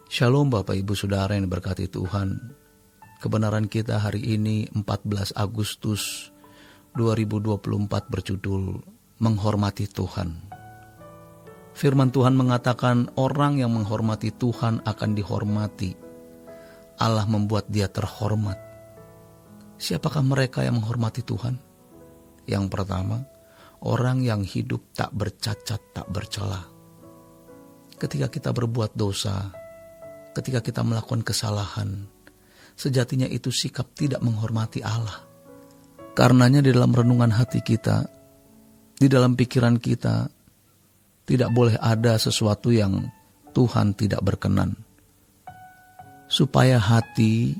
Shalom Bapak Ibu Saudara yang diberkati Tuhan. Kebenaran kita hari ini 14 Agustus 2024 berjudul Menghormati Tuhan. Firman Tuhan mengatakan orang yang menghormati Tuhan akan dihormati. Allah membuat dia terhormat. Siapakah mereka yang menghormati Tuhan? Yang pertama, orang yang hidup tak bercacat, tak bercela. Ketika kita berbuat dosa, ketika kita melakukan kesalahan, sejatinya itu sikap tidak menghormati Allah. Karenanya di dalam renungan hati kita, di dalam pikiran kita, tidak boleh ada sesuatu yang Tuhan tidak berkenan. Supaya hati,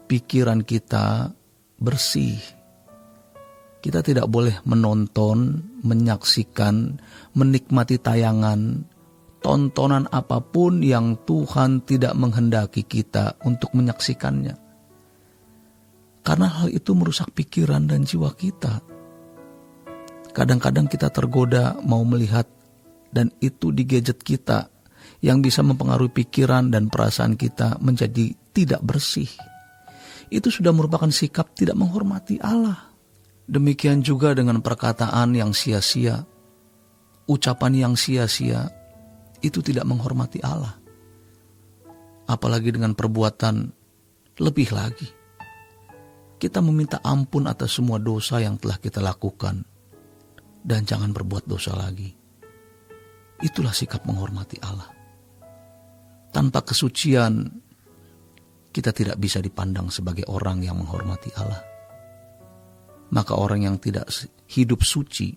pikiran kita bersih. Kita tidak boleh menonton, menyaksikan, menikmati tayangan, tontonan apapun yang Tuhan tidak menghendaki kita untuk menyaksikannya. Karena hal itu merusak pikiran dan jiwa kita. Kadang-kadang kita tergoda mau melihat, dan itu di gadget kita yang bisa mempengaruhi pikiran dan perasaan kita menjadi tidak bersih. Itu sudah merupakan sikap tidak menghormati Allah. Demikian juga dengan perkataan yang sia-sia, ucapan yang sia-sia, itu tidak menghormati Allah. Apalagi dengan perbuatan lebih lagi. Kita meminta ampun atas semua dosa yang telah kita lakukan. Dan jangan berbuat dosa lagi. Itulah sikap menghormati Allah. Tanpa kesucian, kita tidak bisa dipandang sebagai orang yang menghormati Allah. Maka orang yang tidak hidup suci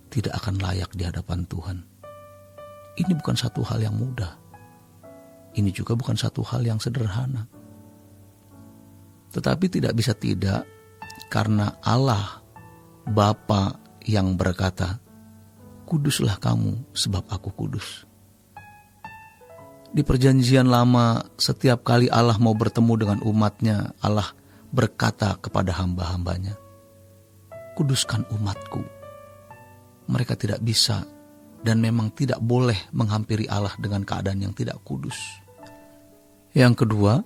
tidak akan layak di hadapan Tuhan. Ini bukan satu hal yang mudah. Ini juga bukan satu hal yang sederhana. Tetapi tidak bisa tidak, karena Allah Bapa yang berkata, "Kuduslah kamu sebab aku kudus." Di perjanjian lama, setiap kali Allah mau bertemu dengan umatnya, Allah berkata kepada hamba-hambanya, "Kuduskan umatku." Mereka tidak bisa dan memang tidak boleh menghampiri Allah dengan keadaan yang tidak kudus. Yang kedua,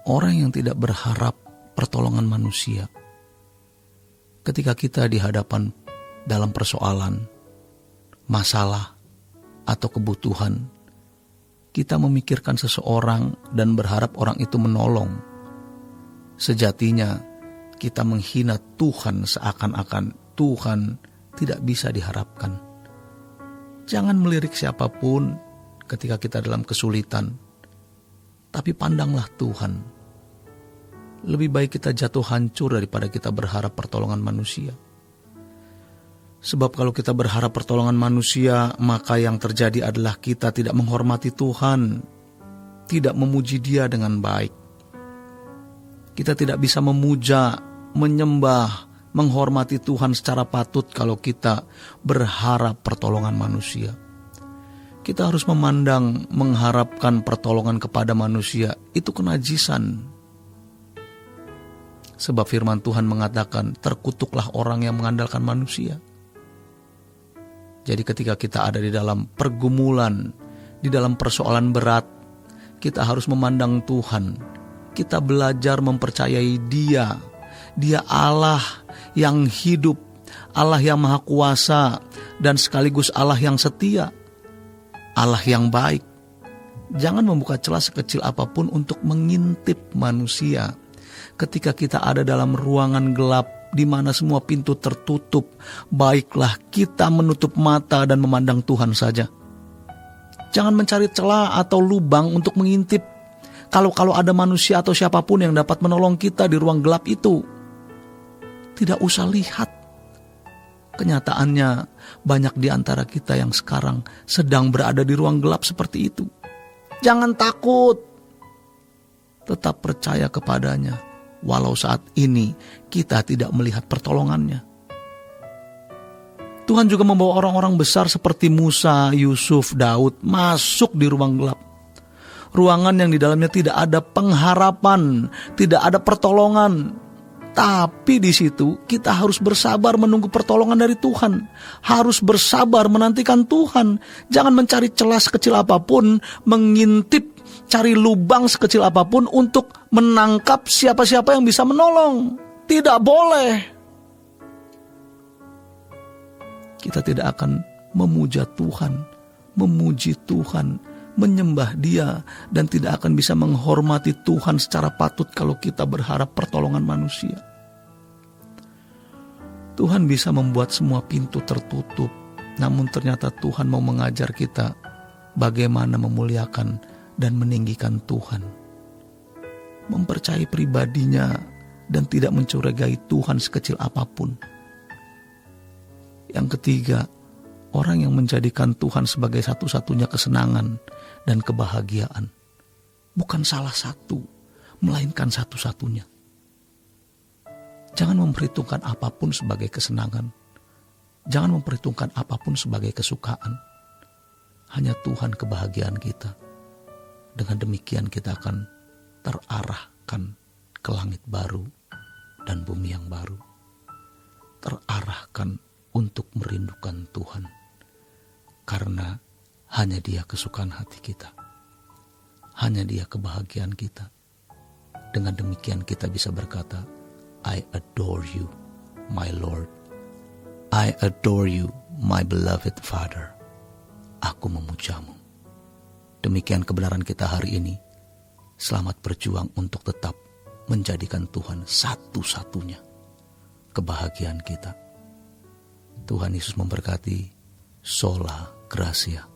orang yang tidak berharap pertolongan manusia. Ketika kita di hadapan dalam persoalan, masalah, atau kebutuhan, kita memikirkan seseorang dan berharap orang itu menolong. Sejatinya, kita menghina Tuhan seakan-akan Tuhan tidak bisa diharapkan. Jangan melirik siapapun ketika kita dalam kesulitan, tapi pandanglah Tuhan. Lebih baik kita jatuh hancur daripada kita berharap pertolongan manusia. Sebab kalau kita berharap pertolongan manusia, maka yang terjadi adalah kita tidak menghormati Tuhan, tidak memuji Dia dengan baik. Kita tidak bisa memuja, menyembah, menghormati Tuhan secara patut kalau kita berharap pertolongan manusia. Kita harus memandang mengharapkan pertolongan kepada manusia itu kenajisan. Sebab firman Tuhan mengatakan, terkutuklah orang yang mengandalkan manusia. Jadi ketika kita ada di dalam pergumulan, di dalam persoalan berat, kita harus memandang Tuhan. Kita belajar mempercayai Dia. Dia Allah yang hidup, Allah yang maha kuasa, dan sekaligus Allah yang setia, Allah yang baik. Jangan membuka celah sekecil apapun untuk mengintip manusia. Ketika kita ada dalam ruangan gelap, di mana semua pintu tertutup, baiklah kita menutup mata dan memandang Tuhan saja. Jangan mencari celah atau lubang untuk mengintip. Kalau ada manusia atau siapapun yang dapat menolong kita di ruang gelap itu, tidak usah lihat. Kenyataannya banyak di antara kita yang sekarang sedang berada di ruang gelap seperti itu. Jangan takut. Tetap percaya kepadanya. Walau saat ini kita tidak melihat pertolongannya. Tuhan juga membawa orang-orang besar seperti Musa, Yusuf, Daud masuk di ruang gelap. Ruangan yang di dalamnya tidak ada pengharapan, tidak ada pertolongan. Tapi di situ kita harus bersabar menunggu pertolongan dari Tuhan. Harus bersabar menantikan Tuhan. Jangan mencari celah sekecil apapun, mengintip, cari lubang sekecil apapun untuk menangkap siapa-siapa yang bisa menolong. Tidak boleh. Kita tidak akan memuja Tuhan, memuji Tuhan, menyembah Dia, dan tidak akan bisa menghormati Tuhan secara patut kalau kita berharap pertolongan manusia. Tuhan bisa membuat semua pintu tertutup, namun ternyata Tuhan mau mengajar kita bagaimana memuliakan dan meninggikan Tuhan. Mempercayai pribadinya dan tidak mencurigai Tuhan sekecil apapun. Yang ketiga, orang yang menjadikan Tuhan sebagai satu-satunya kesenangan dan kebahagiaan. Bukan salah satu, melainkan satu-satunya. Jangan memperhitungkan apapun sebagai kesenangan. Jangan memperhitungkan apapun sebagai kesukaan. Hanya Tuhan kebahagiaan kita. Dengan demikian kita akan terarahkan ke langit baru dan bumi yang baru. Terarahkan untuk merindukan Tuhan. Karena hanya Dia kesukaan hati kita. Hanya Dia kebahagiaan kita. Dengan demikian kita bisa berkata, I adore you, my Lord. I adore you, my beloved Father. Aku memujamu. Demikian kebenaran kita hari ini. Selamat berjuang untuk tetap menjadikan Tuhan satu-satunya kebahagiaan kita. Tuhan Yesus memberkati. Sola Gracia.